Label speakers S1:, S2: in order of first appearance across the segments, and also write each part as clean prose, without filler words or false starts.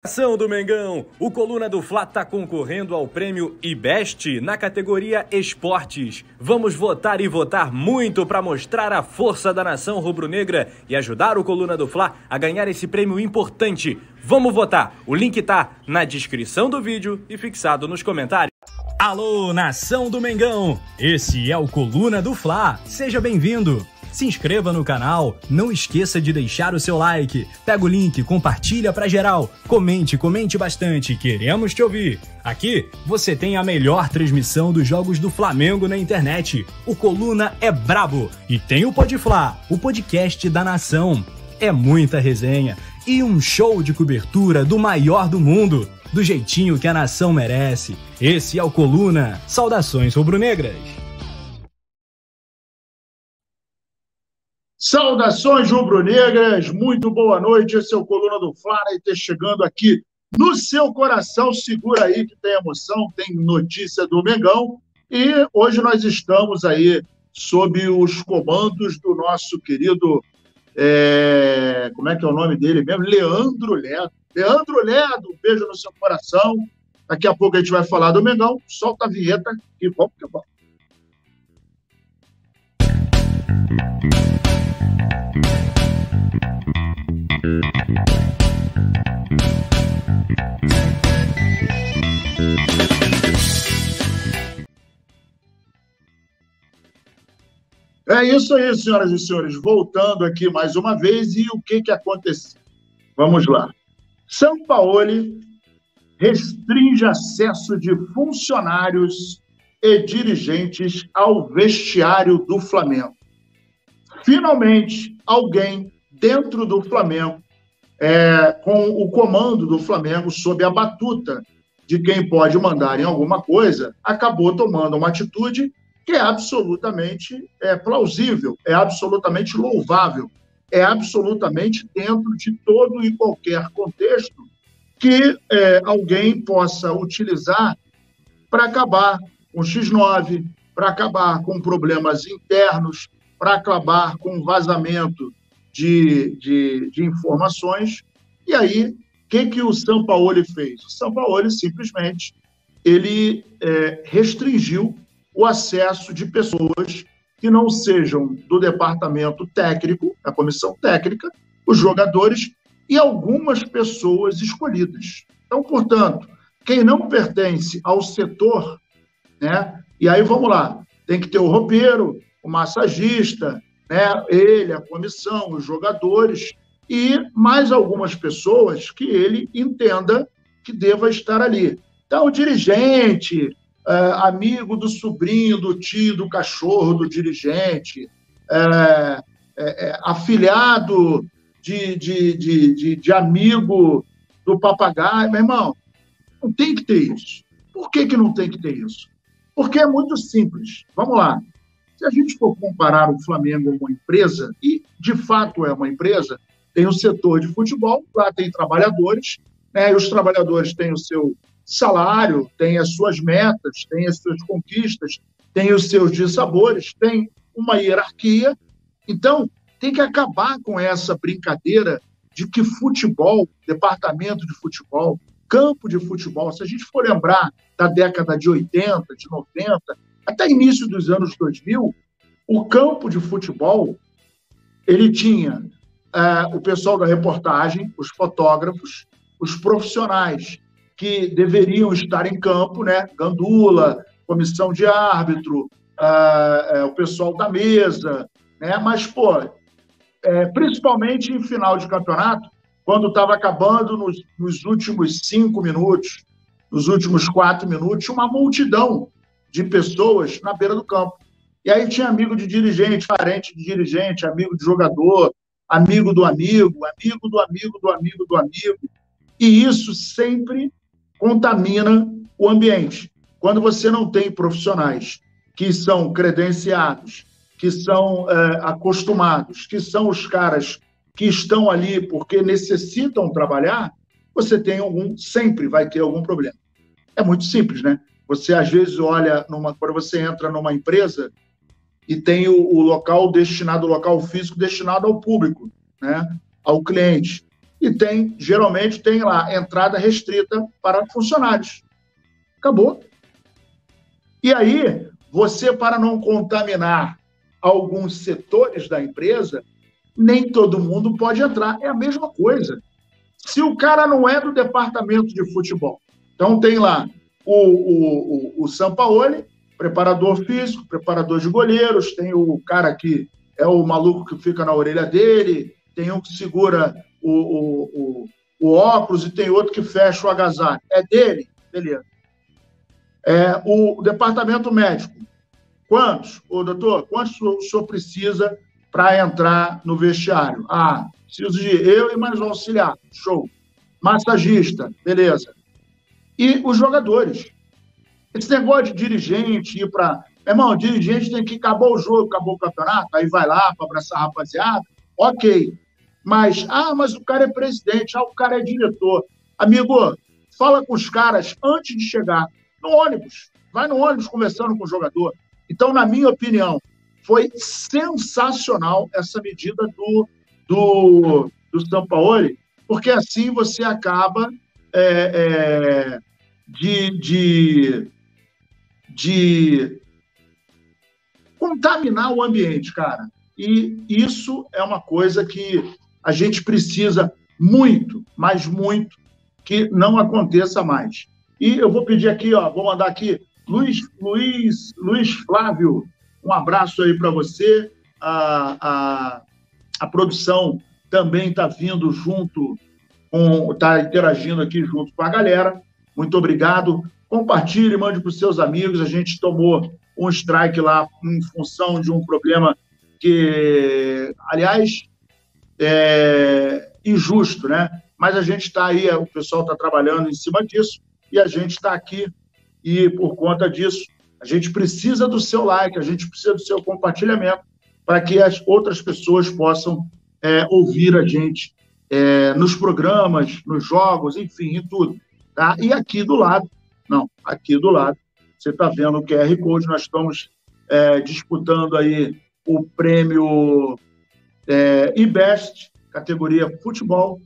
S1: Ação do Mengão, o Coluna do Fla está concorrendo ao prêmio IBEST na categoria Esportes. Vamos votar e votar muito para mostrar a força da nação rubro-negra e ajudar o Coluna do Fla a ganhar esse prêmio importante. Vamos votar, o link tá na descrição do vídeo e fixado nos comentários. Alô, nação do Mengão, esse é o Coluna do Fla, seja bem-vindo. Se inscreva no canal, não esqueça de deixar o seu like, pega o link, compartilha pra geral, comente bastante, queremos te ouvir. Aqui você tem a melhor transmissão dos jogos do Flamengo na internet. O Coluna é brabo e tem o Podfla, o podcast da nação. É muita resenha e um show de cobertura do maior do mundo, do jeitinho que a nação merece. Esse é o Coluna. Saudações rubro-negras.
S2: Saudações rubro-negras, muito boa noite, esse é o Coluna do Fla, e tá chegando aqui no seu coração, segura aí que tem emoção, tem notícia do Mengão, e hoje nós estamos aí sob os comandos do nosso querido, como é que é o nome dele mesmo? Leandro Ledo. Leandro Ledo, um beijo no seu coração, daqui a pouco a gente vai falar do Mengão, solta a vinheta e vamos que vamos. É isso aí, senhoras e senhores. Voltando aqui mais uma vez, e o que aconteceu? Vamos lá. Sampaoli restringe acesso de funcionários e dirigentes ao vestiário do Flamengo. Finalmente, alguém dentro do Flamengo, com o comando do Flamengo, sob a batuta de quem pode mandar em alguma coisa, acabou tomando uma atitude que é absolutamente plausível, é absolutamente louvável, é absolutamente dentro de todo e qualquer contexto que alguém possa utilizar para acabar com o X9, para acabar com problemas internos, para acabar com vazamento de informações. E aí, o que o Sampaoli fez? O Sampaoli simplesmente restringiu o acesso de pessoas que não sejam do departamento técnico, da comissão técnica, os jogadores e algumas pessoas escolhidas. Então, portanto, quem não pertence ao setor, né? E aí, vamos lá, tem que ter o roupeiro, o massagista, né? Ele, a comissão, os jogadores e mais algumas pessoas que ele entenda que deva estar ali. Então, o dirigente, amigo do sobrinho, do tio, do cachorro, do dirigente, afilhado de amigo do papagaio, meu irmão, não tem que ter isso. Por que não tem que ter isso? Porque é muito simples. Vamos lá. Se a gente for comparar o Flamengo com uma empresa, e de fato é uma empresa, tem o setor de futebol, lá tem trabalhadores, né, e os trabalhadores têm o seu salário, têm as suas metas, têm as suas conquistas, têm os seus dissabores, tem uma hierarquia. Então, tem que acabar com essa brincadeira de que futebol, departamento de futebol, campo de futebol, se a gente for lembrar da década de 80, de 90, até início dos anos 2000, o campo de futebol, ele tinha o pessoal da reportagem, os fotógrafos, os profissionais que deveriam estar em campo, né? Gandula, comissão de árbitro, o pessoal da mesa, né? Mas, principalmente em final de campeonato, quando estava acabando nos últimos 5 minutos, nos últimos 4 minutos, uma multidão de pessoas na beira do campo. E aí tinha amigo de dirigente, parente de dirigente, amigo de jogador, amigo do amigo, amigo do amigo do amigo do amigo. E isso sempre contamina o ambiente. Quando você não tem profissionais que são credenciados, que são acostumados, que são os caras que estão ali porque necessitam trabalhar, você sempre vai ter algum problema. É muito simples, né? Você, às vezes, olha, quando você entra numa empresa e tem o local físico destinado ao público, né? Ao cliente. e geralmente tem lá entrada restrita para funcionários. Acabou. E aí, você, para não contaminar alguns setores da empresa, nem todo mundo pode entrar. É a mesma coisa. Se o cara não é do departamento de futebol, então tem lá o Sampaoli, preparador físico, preparador de goleiros, tem o cara que é o maluco que fica na orelha dele, tem um que segura o óculos e tem outro que fecha o agasalho. É dele? Beleza. O departamento médico. Quantos? Doutor, quantos o senhor precisa para entrar no vestiário? Preciso de eu e mais um auxiliar. Show. Massagista. Beleza. E os jogadores. Esse negócio de dirigente ir para... Irmão, dirigente tem que acabar o jogo, acabou o campeonato, aí vai lá para abraçar a rapaziada. Ok. Mas o cara é presidente, o cara é diretor. Amigo, fala com os caras antes de chegar no ônibus. Vai no ônibus conversando com o jogador. Então, na minha opinião, foi sensacional essa medida do Sampaoli, porque assim você acaba de contaminar o ambiente, cara. E isso é uma coisa que a gente precisa muito, mas muito, que não aconteça mais. E eu vou pedir aqui, vou mandar aqui, Luiz Flávio, um abraço aí para você. A produção também está vindo junto, está interagindo aqui junto com a galera. Muito obrigado. Compartilhe, mande para os seus amigos. A gente tomou um strike lá em função de um problema que, aliás, é injusto, né? Mas a gente está aí, o pessoal está trabalhando em cima disso e a gente está aqui e, por conta disso, a gente precisa do seu like, a gente precisa do seu compartilhamento para que as outras pessoas possam ouvir a gente nos programas, nos jogos, enfim, em tudo. Tá? E aqui do lado, você está vendo o QR Code, nós estamos disputando aí o prêmio IBEST, categoria futebol,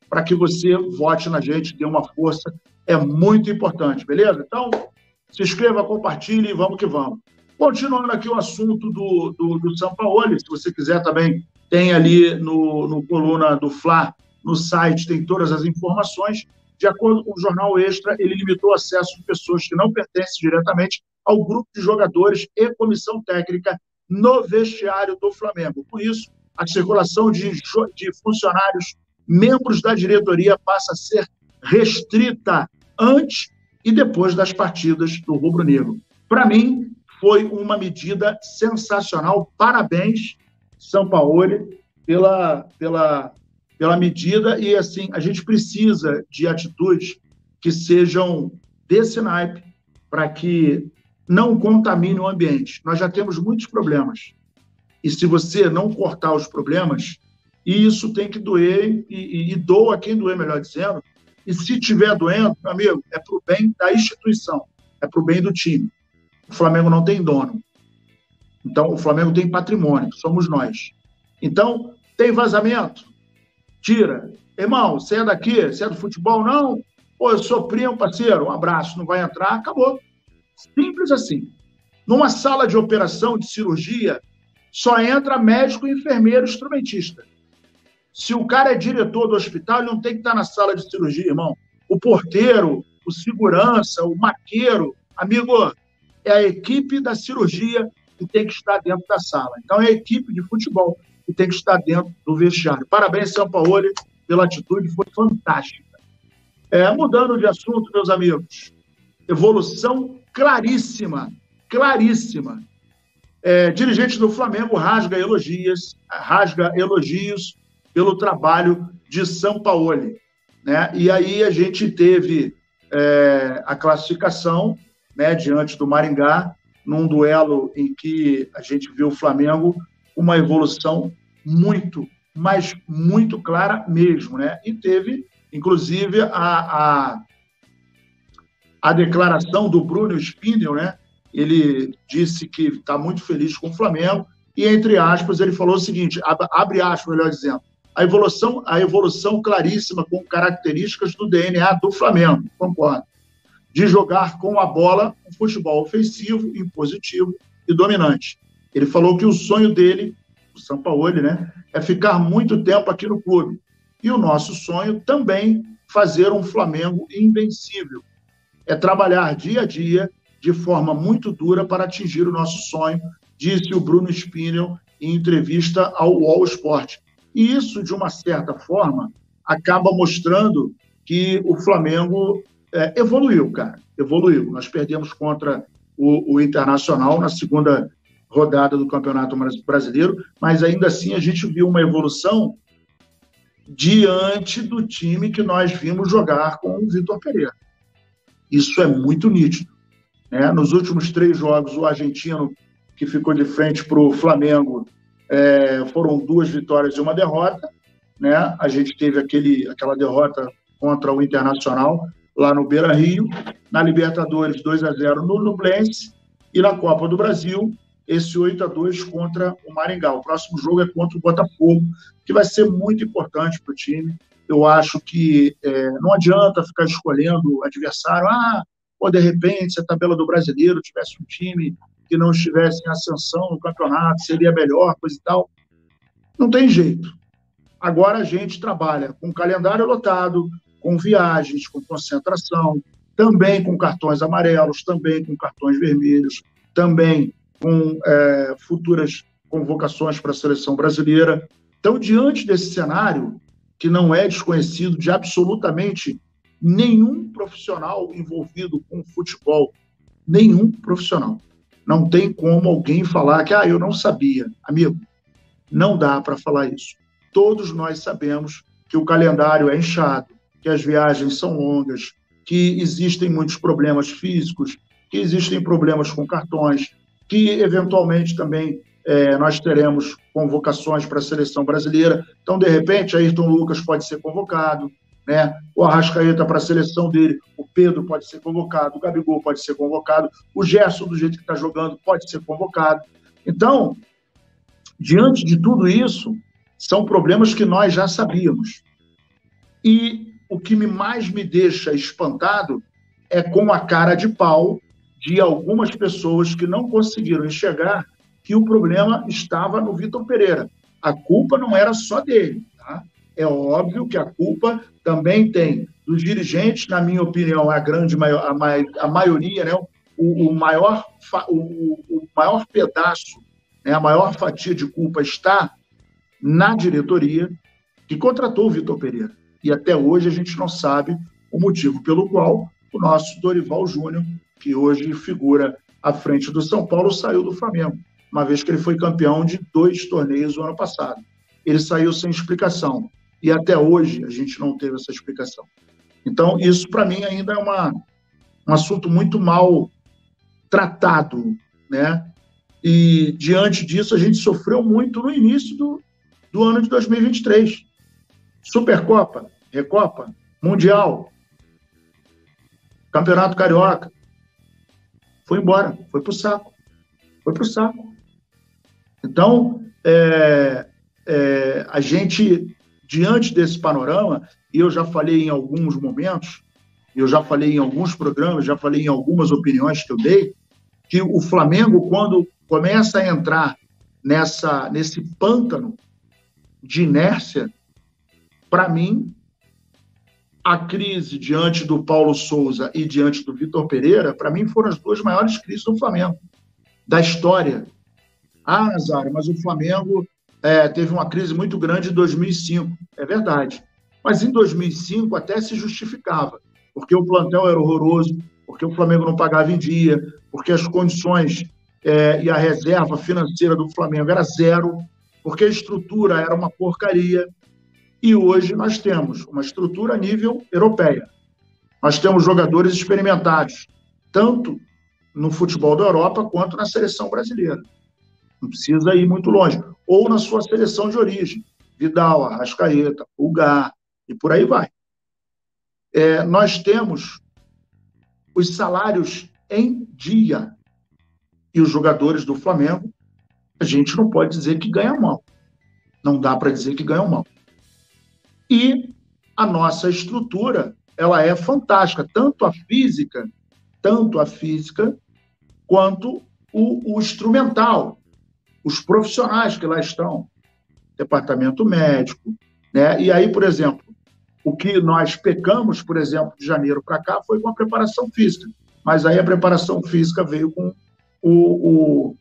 S2: para que você vote na gente, dê uma força, é muito importante, beleza? Então, se inscreva, compartilhe e vamos que vamos. Continuando aqui o assunto do Sampaoli, se você quiser também, tem ali no coluna do Fla, no site, tem todas as informações. De acordo com o Jornal Extra, ele limitou o acesso de pessoas que não pertencem diretamente ao grupo de jogadores e comissão técnica no vestiário do Flamengo. Por isso, a circulação de funcionários, membros da diretoria, passa a ser restrita antes e depois das partidas do Rubro Negro. Para mim, foi uma medida sensacional. Parabéns, Sampaoli, pela medida. E, assim, a gente precisa de atitudes que sejam desse naipe para que não contamine o ambiente. Nós já temos muitos problemas. E se você não cortar os problemas, isso tem que doer, e doa quem doer, melhor dizendo. E se estiver doendo, meu amigo, é para o bem da instituição, é para o bem do time. O Flamengo não tem dono. Então, o Flamengo tem patrimônio, somos nós. Então, tem vazamento? Tira. Irmão, você é daqui? Você é do futebol? Não? Pô, eu sou primo, parceiro, um abraço, não vai entrar, acabou. Simples assim. Numa sala de operação, de cirurgia, só entra médico, enfermeiro, instrumentista. Se o cara é diretor do hospital, ele não tem que estar na sala de cirurgia, irmão. O porteiro, o segurança, o maqueiro, amigo, é a equipe da cirurgia que tem que estar dentro da sala. Então, é a equipe de futebol que tem que estar dentro do vestiário. Parabéns, Sampaoli, pela atitude, foi fantástica. Mudando de assunto, meus amigos, evolução claríssima, claríssima. Dirigente do Flamengo rasga elogios pelo trabalho de Sampaoli, né? E aí a gente teve a classificação, né, diante do Maringá, num duelo em que a gente viu o Flamengo uma evolução muito, mas muito clara mesmo, né? E teve, inclusive, a declaração do Bruno Spindel, né? Ele disse que está muito feliz com o Flamengo e, entre aspas, ele falou o seguinte, abre aspas, melhor dizendo, A evolução claríssima com características do DNA do Flamengo, concordo, de jogar com a bola um futebol ofensivo, impositivo e dominante. Ele falou que o sonho dele, o Sampaoli, né, é ficar muito tempo aqui no clube. E o nosso sonho também fazer um Flamengo invencível. É trabalhar dia a dia de forma muito dura para atingir o nosso sonho, disse o Bruno Spinel em entrevista ao UOL Sport. E isso, de uma certa forma, acaba mostrando que o Flamengo evoluiu, cara. Evoluiu. Nós perdemos contra o Internacional na segunda rodada do Campeonato Brasileiro, mas ainda assim a gente viu uma evolução diante do time que nós vimos jogar com o Vitor Pereira. Isso é muito nítido, né? Nos últimos 3 jogos, o argentino que ficou de frente para o Flamengo foram 2 vitórias e 1 derrota, né? A gente teve aquela derrota contra o Internacional lá no Beira-Rio, na Libertadores 2-0 no Nublense e na Copa do Brasil esse 8-2 contra o Maringá. O próximo jogo é contra o Botafogo, que vai ser muito importante para o time. Eu acho que não adianta ficar escolhendo adversário. De repente, se a tabela do Brasileiro tivesse um time que não estivesse em ascensão no campeonato, seria melhor, coisa e tal. Não tem jeito. Agora a gente trabalha com calendário lotado, com viagens, com concentração, também com cartões amarelos, também com cartões vermelhos, também com futuras convocações para a seleção brasileira. Então, diante desse cenário, que não é desconhecido de absolutamente nenhum profissional envolvido com futebol, nenhum profissional, não tem como alguém falar que eu não sabia. Amigo, não dá para falar isso. Todos nós sabemos que o calendário é inchado, que as viagens são longas, que existem muitos problemas físicos, que existem problemas com cartões, que eventualmente também nós teremos convocações para a seleção brasileira. Então, de repente, Ayrton Lucas pode ser convocado, né? O Arrascaeta para a seleção dele, o Pedro pode ser convocado, o Gabigol pode ser convocado, o Gerson, do jeito que está jogando, pode ser convocado. Então, diante de tudo isso, são problemas que nós já sabíamos. E o que mais me deixa espantado é com a cara de pau de algumas pessoas que não conseguiram enxergar que o problema estava no Vitor Pereira. A culpa não era só dele, tá? É óbvio que a culpa também tem dos dirigentes, na minha opinião, a maioria, né? o maior pedaço, né? A maior fatia de culpa está na diretoria que contratou o Vitor Pereira. E até hoje a gente não sabe o motivo pelo qual o nosso Dorival Júnior, que hoje figura à frente do São Paulo, saiu do Flamengo, uma vez que ele foi campeão de 2 torneios no ano passado. Ele saiu sem explicação. E até hoje a gente não teve essa explicação. Então, isso para mim ainda é um assunto muito mal tratado, né? E diante disso a gente sofreu muito no início do ano de 2023. Supercopa, Recopa, Mundial, Campeonato Carioca. Foi embora, foi pro saco. Foi pro saco. Então, a gente, diante desse panorama, e eu já falei em alguns momentos, eu já falei em alguns programas, já falei em algumas opiniões que eu dei, que o Flamengo, quando começa a entrar nesse pântano de inércia, para mim, a crise diante do Paulo Souza e diante do Vitor Pereira, para mim, foram as 2 maiores crises do Flamengo, da história. Nazário, mas o Flamengo teve uma crise muito grande em 2005. É verdade. Mas em 2005 até se justificava, porque o plantel era horroroso, porque o Flamengo não pagava em dia, porque as condições e a reserva financeira do Flamengo era zero, porque a estrutura era uma porcaria. E hoje nós temos uma estrutura a nível europeia. Nós temos jogadores experimentados, tanto no futebol da Europa quanto na seleção brasileira. Não precisa ir muito longe. Ou na sua seleção de origem. Vidal, Arrascaeta, Pulgar, e por aí vai. Nós temos os salários em dia. E os jogadores do Flamengo, a gente não pode dizer que ganham mal. Não dá para dizer que ganham mal. E a nossa estrutura, ela é fantástica, tanto a física quanto o instrumental, os profissionais que lá estão, departamento médico, né? E aí, por exemplo, o que nós pecamos, por exemplo, de janeiro para cá, foi com a preparação física. Mas aí a preparação física veio com o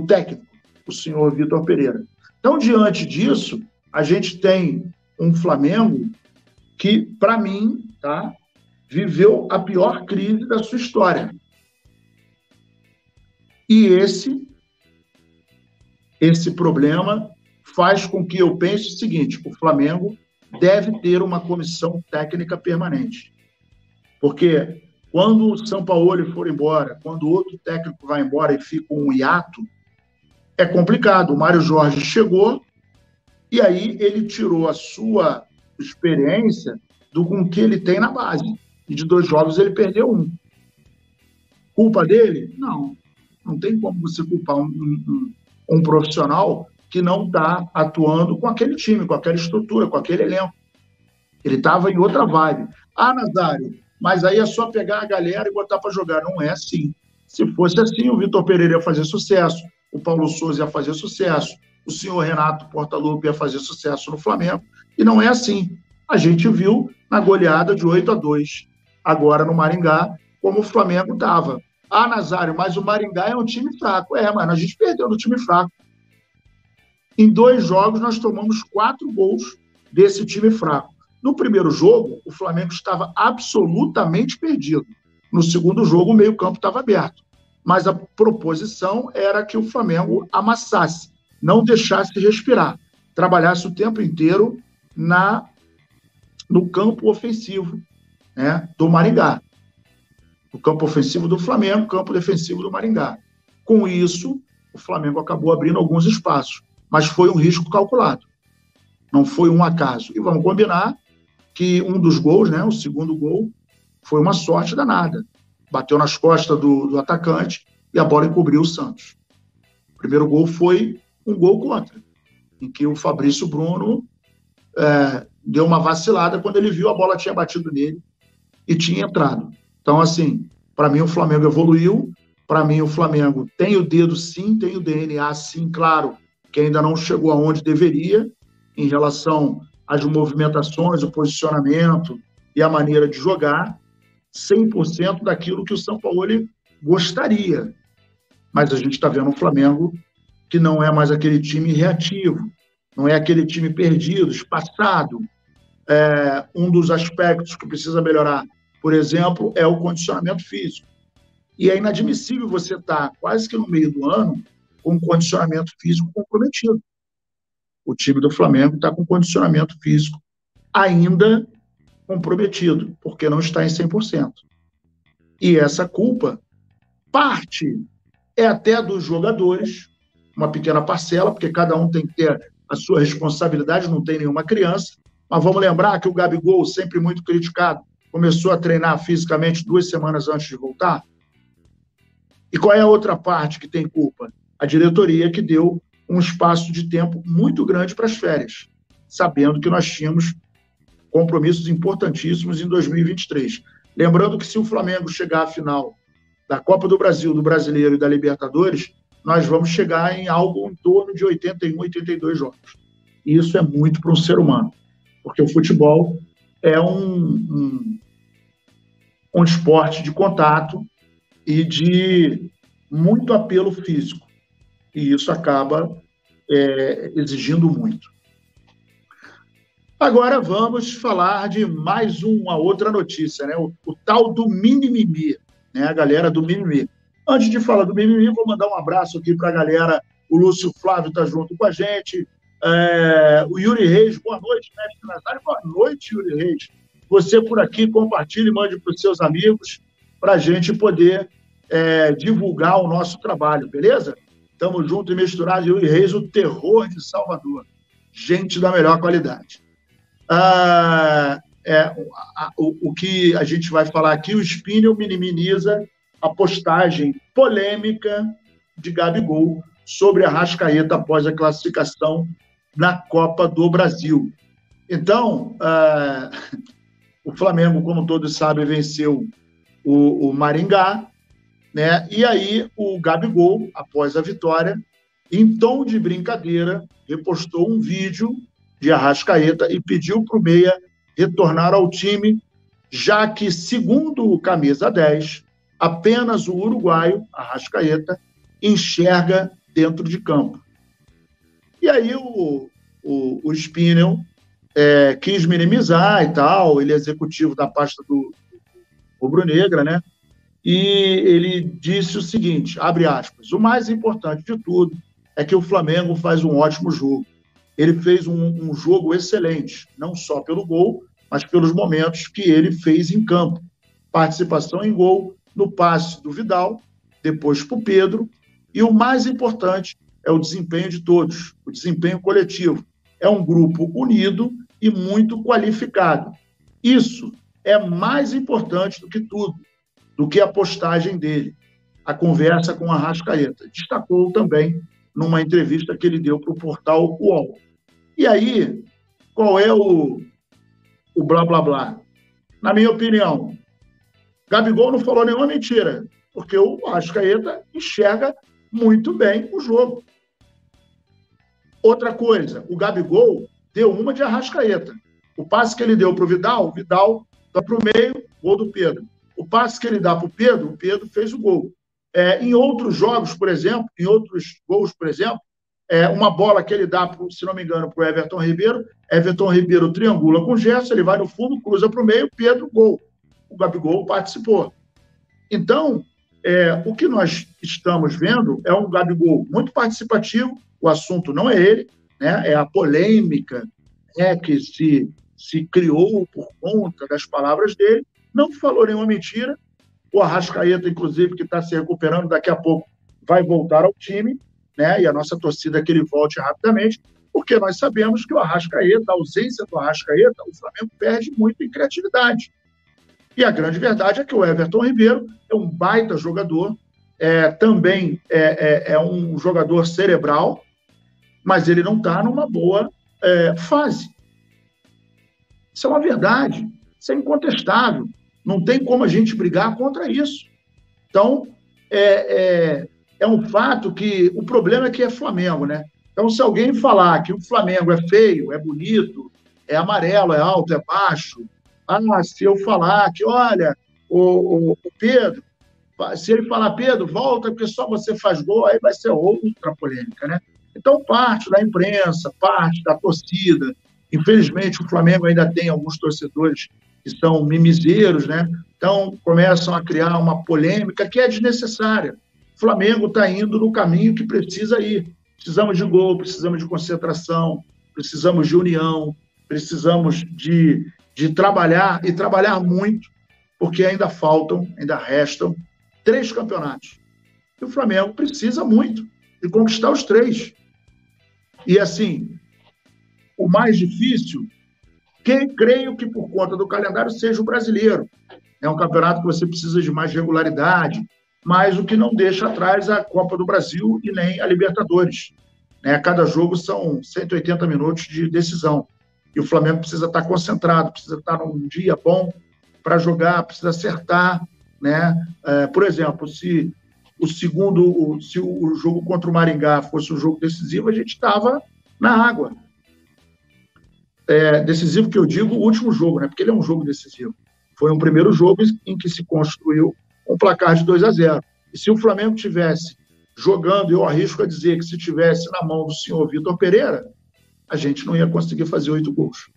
S2: técnico, o senhor Vitor Pereira. Então, diante disso, a gente tem um Flamengo que, para mim, tá, viveu a pior crise da sua história. E esse problema faz com que eu pense o seguinte: o Flamengo deve ter uma comissão técnica permanente. Porque quando o Sampaoli for embora, quando outro técnico vai embora e fica um hiato, é complicado. O Mário Jorge chegou e aí ele tirou a sua experiência com que ele tem na base. E de 2 jogos ele perdeu 1. Culpa dele? Não. Não tem como você culpar um profissional que não está atuando com aquele time, com aquela estrutura, com aquele elenco. Ele estava em outra vibe. Ah, Nazário, mas aí é só pegar a galera e botar para jogar. Não é assim. Se fosse assim, o Vitor Pereira ia fazer sucesso, o Paulo Souza ia fazer sucesso, o senhor Renato Portaluppi ia fazer sucesso no Flamengo. E não é assim. A gente viu na goleada de 8-2, agora no Maringá, como o Flamengo estava. Ah, Nazário, mas o Maringá é um time fraco. Mano, a gente perdeu no time fraco. Em 2 jogos, nós tomamos 4 gols desse time fraco. No primeiro jogo, o Flamengo estava absolutamente perdido. No segundo jogo, o meio-campo estava aberto. Mas a proposição era que o Flamengo amassasse, não deixasse respirar, trabalhasse o tempo inteiro no campo ofensivo, né, do Maringá. O campo ofensivo do Flamengo, campo defensivo do Maringá. Com isso, o Flamengo acabou abrindo alguns espaços, mas foi um risco calculado. Não foi um acaso. E vamos combinar que um dos gols, né, o segundo gol, foi uma sorte danada. Bateu nas costas do atacante e a bola encobriu o Santos. O primeiro gol foi um gol contra, em que o Fabrício Bruno deu uma vacilada quando ele viu a bola tinha batido nele e tinha entrado. Então, assim, para mim o Flamengo evoluiu, para mim o Flamengo tem o dedo sim, tem o DNA sim, claro, que ainda não chegou aonde deveria em relação às movimentações, o posicionamento e a maneira de jogar, 100% daquilo que o Sampaoli gostaria. Mas a gente está vendo um Flamengo que não é mais aquele time reativo, não é aquele time perdido, espaçado. Um dos aspectos que precisa melhorar, por exemplo, é o condicionamento físico. E é inadmissível você estar quase que no meio do ano com um condicionamento físico comprometido. O time do Flamengo está com condicionamento físico ainda comprometido, porque não está em 100%. E essa culpa, parte é até dos jogadores, uma pequena parcela, porque cada um tem que ter a sua responsabilidade, não tem nenhuma criança, mas vamos lembrar que o Gabigol, sempre muito criticado, começou a treinar fisicamente 2 semanas antes de voltar. E qual é a outra parte que tem culpa? A diretoria, que deu um espaço de tempo muito grande para as férias, sabendo que nós tínhamos compromissos importantíssimos em 2023. Lembrando que se o Flamengo chegar à final da Copa do Brasil, do Brasileiro e da Libertadores, nós vamos chegar em algo em torno de 81, 82 jogos. E isso é muito para um ser humano, porque o futebol é um esporte de contato e de muito apelo físico. E isso acaba exigindo muito. Agora vamos falar de mais uma outra notícia, né? O tal do mimimi, né? A galera do mimimi. Antes de falar do mimimi, vou mandar um abraço aqui para a galera. O Lúcio Flávio está junto com a gente. O Yuri Reis, boa noite, mestre Nazário. Boa noite, Yuri Reis. Você por aqui, compartilhe e mande para os seus amigos para a gente poder divulgar o nosso trabalho, beleza? Estamos juntos e misturados. Yuri Reis, o terror de Salvador. Gente da melhor qualidade. O que a gente vai falar aqui, o Spinel minimiza a postagem polêmica de Gabigol sobre a Arrascaeta após a classificação na Copa do Brasil. Então, o Flamengo, como todos sabem, venceu o Maringá, né? E aí o Gabigol, após a vitória, em tom de brincadeira, repostou um vídeo de Arrascaeta e pediu para o Meia retornar ao time, já que, segundo o camisa 10, apenas o uruguaio, Arrascaeta, enxerga dentro de campo. E aí o Spinel quis minimizar e tal, ele é executivo da pasta do Rubro-Negra, né? E ele disse o seguinte, abre aspas, o mais importante de tudo é que o Flamengo faz um ótimo jogo. Ele fez um jogo excelente, não só pelo gol, mas pelos momentos que ele fez em campo. Participação em gol, no passe do Vidal, depois para o Pedro, e o mais importante é o desempenho de todos, o desempenho coletivo. É um grupo unido e muito qualificado. Isso é mais importante do que tudo, do que a postagem dele, a conversa com a Arrascaeta. Destacou também numa entrevista que ele deu para o portal UOL. E aí, qual é o blá, blá, blá? Na minha opinião, Gabigol não falou nenhuma mentira, porque o Arrascaeta enxerga muito bem o jogo. Outra coisa, o Gabigol deu uma de Arrascaeta. O passe que ele deu para o Vidal dá para o meio, gol do Pedro. O passe que ele dá para o Pedro fez o gol. Em outros jogos, por exemplo, em outros gols, por exemplo, uma bola que ele dá, se não me engano, para o Everton Ribeiro triangula com o Gerson, ele vai no fundo, cruza para o meio, Pedro, gol. O Gabigol participou. Então, o que nós estamos vendo é um Gabigol muito participativo, o assunto não é ele, né? É a polêmica que se criou por conta das palavras dele, não falou nenhuma mentira. O Arrascaeta, inclusive, que está se recuperando, daqui a pouco vai voltar ao time, né? E a nossa torcida é que ele volte rapidamente, porque nós sabemos que o Arrascaeta, a ausência do Arrascaeta, o Flamengo perde muito em criatividade. E a grande verdade é que o Everton Ribeiro é um baita jogador, também é um jogador cerebral, mas ele não está numa boa fase. Isso é uma verdade, isso é incontestável. Não tem como a gente brigar contra isso. Então, é um fato que o problema é que é Flamengo, né? Então, se alguém falar que o Flamengo é feio, é bonito, é amarelo, é alto, é baixo, se eu falar que, olha, o Pedro, se ele falar, Pedro, volta porque só você faz gol, aí vai ser outra polêmica, né? Então, parte da imprensa, parte da torcida. Infelizmente, o Flamengo ainda tem alguns torcedores que são mimizeiros, né? Então, começam a criar uma polêmica que é desnecessária. O Flamengo está indo no caminho que precisa ir. Precisamos de gol, precisamos de concentração, precisamos de união, precisamos de trabalhar, e trabalhar muito, porque ainda restam 3 campeonatos. E o Flamengo precisa muito de conquistar os 3. E, assim, o mais difícil, creio que por conta do calendário, seja o brasileiro. É um campeonato que você precisa de mais regularidade, mas o que não deixa atrás a Copa do Brasil e nem a Libertadores. Cada jogo são 180 minutos de decisão. E o Flamengo precisa estar concentrado, precisa estar num dia bom para jogar, precisa acertar, né? Por exemplo, se o jogo contra o Maringá fosse um jogo decisivo, a gente estava na água. Decisivo que eu digo, o último jogo, né? Porque ele é um jogo decisivo. Foi um primeiro jogo em que se construiu um placar de 2-0. E se o Flamengo tivesse jogando, eu arrisco a dizer que se tivesse na mão do senhor Vitor Pereira, a gente não ia conseguir fazer 8 gols.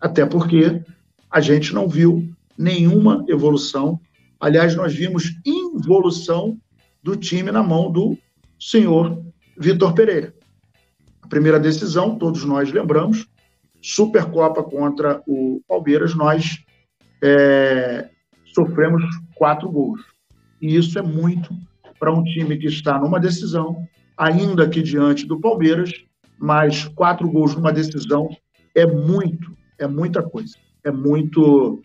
S2: Até porque a gente não viu nenhuma evolução. Aliás, nós vimos involução do time na mão do senhor Vitor Pereira. A primeira decisão, todos nós lembramos, Supercopa contra o Palmeiras, nós sofremos 4 gols. E isso é muito para um time que está numa decisão, ainda que diante do Palmeiras, mas 4 gols numa decisão é muita coisa. É muito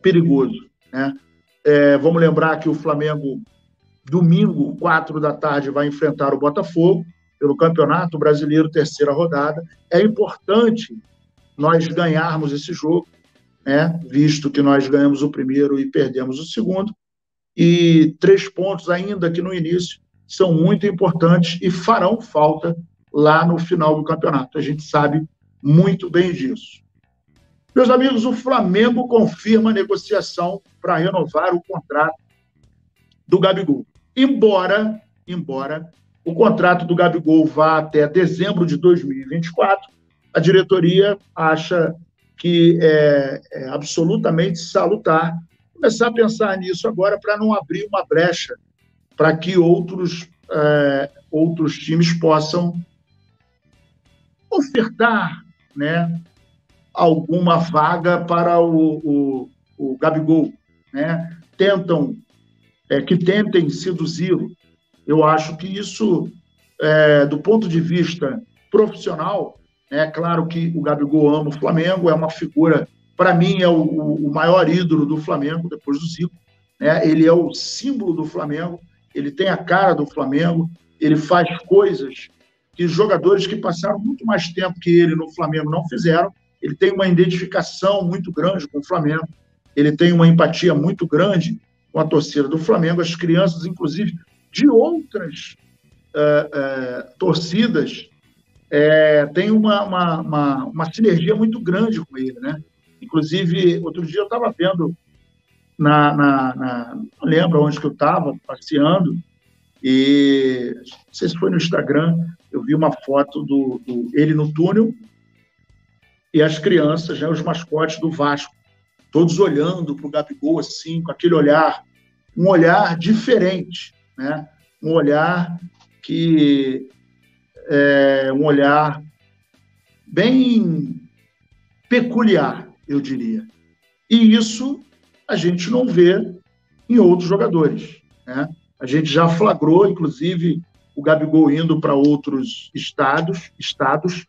S2: perigoso, né? Vamos lembrar que o Flamengo, domingo, 4 da tarde, vai enfrentar o Botafogo pelo Campeonato Brasileiro, 3ª rodada. É importante nós ganharmos esse jogo, né? Visto que nós ganhamos o primeiro e perdemos o segundo, e 3 pontos, ainda que no início, são muito importantes e farão falta lá no final do campeonato. A gente sabe muito bem disso. Meus amigos, o Flamengo confirma a negociação para renovar o contrato do Gabigol. Embora o contrato do Gabigol vá até dezembro de 2024, a diretoria acha que é absolutamente salutar começar a pensar nisso agora para não abrir uma brecha para que outros times possam ofertar, né, alguma vaga para o Gabigol, né? Que tentem seduzi-lo. Eu acho que isso, do ponto de vista profissional, é claro que o Gabigol ama o Flamengo, é uma figura, para mim, é o maior ídolo do Flamengo, depois do Zico, né? Ele é o símbolo do Flamengo, ele tem a cara do Flamengo, ele faz coisas que jogadores que passaram muito mais tempo que ele no Flamengo não fizeram. Ele tem uma identificação muito grande com o Flamengo, ele tem uma empatia muito grande com a torcida do Flamengo. As crianças, inclusive, de outras torcidas, têm uma sinergia muito grande com ele, né? Inclusive, outro dia eu estava vendo, não lembro onde que eu estava, passeando, e não sei se foi no Instagram, eu vi uma foto do ele no túnel e as crianças, né, os mascotes do Vasco, todos olhando para o Gabigol assim, com aquele olhar, um olhar diferente, né? Um olhar um olhar bem peculiar, eu diria. E isso a gente não vê em outros jogadores, né? A gente já flagrou, inclusive, o Gabigol indo para outros estados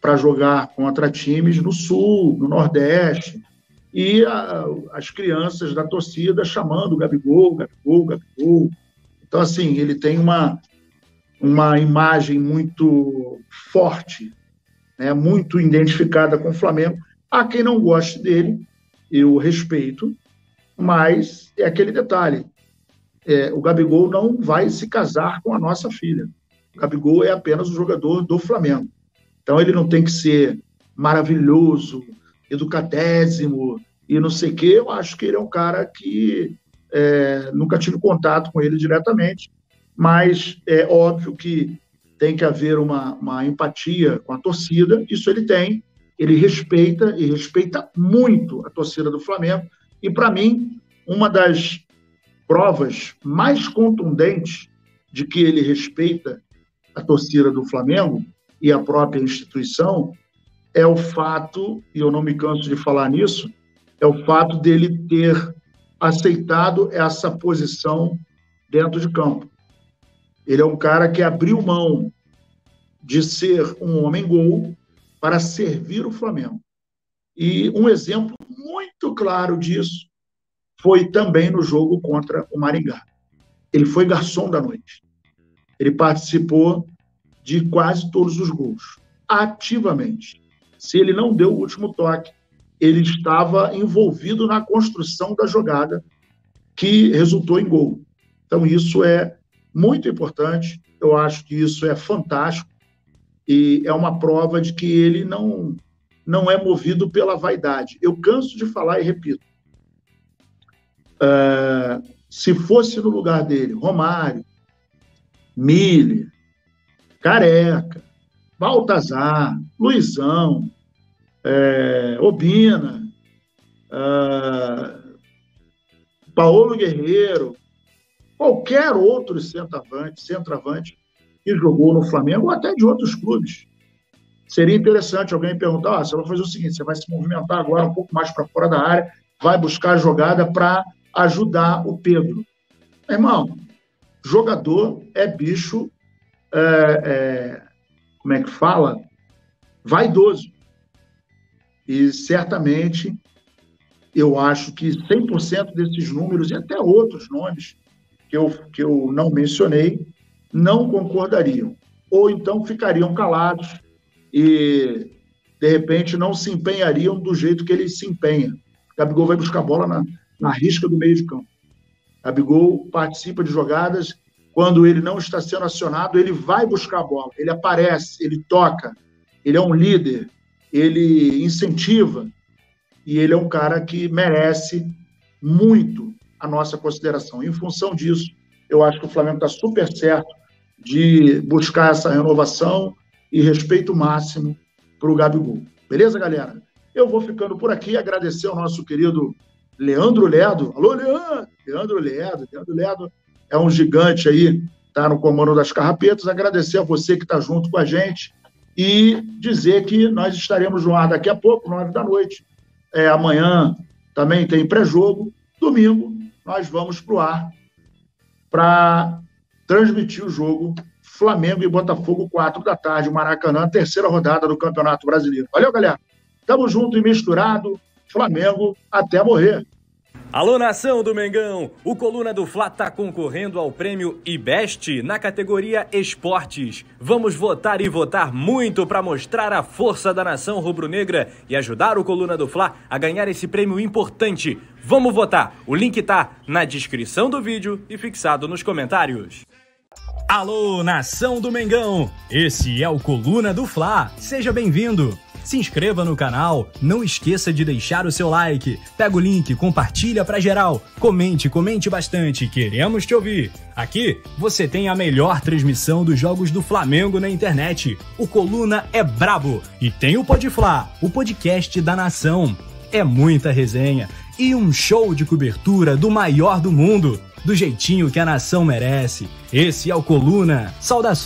S2: para jogar contra times no Sul, no Nordeste, e as crianças da torcida chamando o Gabigol, Gabigol, Gabigol. Então, assim, ele tem uma imagem muito forte, né, muito identificada com o Flamengo. Há quem não goste dele, eu respeito, mas é aquele detalhe. O Gabigol não vai se casar com a nossa filha. O Gabigol é apenas um jogador do Flamengo. Então, ele não tem que ser maravilhoso, educadésimo e não sei o quê. Eu acho que ele é um cara que nunca tive contato com ele diretamente, mas é óbvio que tem que haver uma empatia com a torcida. Isso ele tem. Ele respeita, e respeita muito a torcida do Flamengo. E, para mim, uma das provas mais contundentes de que ele respeita a torcida do Flamengo e a própria instituição é o fato, e eu não me canso de falar nisso, é o fato dele ter aceitado essa posição dentro de campo. Ele é um cara que abriu mão de ser um homem-gol para servir o Flamengo. E um exemplo muito claro disso foi também no jogo contra o Maringá. Ele foi garçom da noite. Ele participou de quase todos os gols, ativamente. Se ele não deu o último toque, ele estava envolvido na construção da jogada que resultou em gol. Então, isso é muito importante. Eu acho que isso é fantástico e é uma prova de que ele não é movido pela vaidade. Eu canso de falar e repito. Se fosse no lugar dele, Romário, Miller, Careca, Baltazar, Luizão, Obina, Paulo Guerreiro, qualquer outro centroavante que jogou no Flamengo ou até de outros clubes. Seria interessante alguém perguntar, você vai fazer o seguinte, você vai se movimentar agora um pouco mais para fora da área, vai buscar a jogada para ajudar o Pedro. Irmão, jogador é bicho, como é que fala? Vaidoso. E certamente eu acho que 100% desses números e até outros nomes que eu não mencionei não concordariam. Ou então ficariam calados e de repente, não se empenhariam do jeito que ele se empenha. Gabigol vai buscar a bola na risca do meio de campo. Gabigol participa de jogadas, quando ele não está sendo acionado, ele vai buscar a bola, ele aparece, ele toca, ele é um líder, ele incentiva, e ele é um cara que merece muito a nossa consideração. Em função disso, eu acho que o Flamengo está super certo de buscar essa renovação e respeito máximo para o Gabigol. Beleza, galera? Eu vou ficando por aqui, agradecer ao nosso querido Leandro Ledo. Alô, Leandro! Leandro Ledo é um gigante aí, está no comando das Carrapetas. Agradecer a você que está junto com a gente e dizer que nós estaremos no ar daqui a pouco, 9 da noite. Amanhã também tem pré-jogo. Domingo nós vamos para o ar para transmitir o jogo Flamengo e Botafogo, 4 da tarde, Maracanã, terceira rodada do Campeonato Brasileiro. Valeu, galera! Tamo junto e misturado. Flamengo até morrer.
S1: Alô, nação do Mengão! O Coluna do Fla tá concorrendo ao prêmio IBEST na categoria Esportes. Vamos votar e votar muito para mostrar a força da nação rubro-negra e ajudar o Coluna do Fla a ganhar esse prêmio importante. Vamos votar! O link tá na descrição do vídeo e fixado nos comentários. Alô, nação do Mengão! Esse é o Coluna do Fla. Seja bem-vindo! Se inscreva no canal, não esqueça de deixar o seu like, pega o link, compartilha pra geral, comente bastante, queremos te ouvir. Aqui você tem a melhor transmissão dos jogos do Flamengo na internet. O Coluna é brabo e tem o Pode Fla, o podcast da nação. É muita resenha e um show de cobertura do maior do mundo, do jeitinho que a nação merece. Esse é o Coluna. Saudações.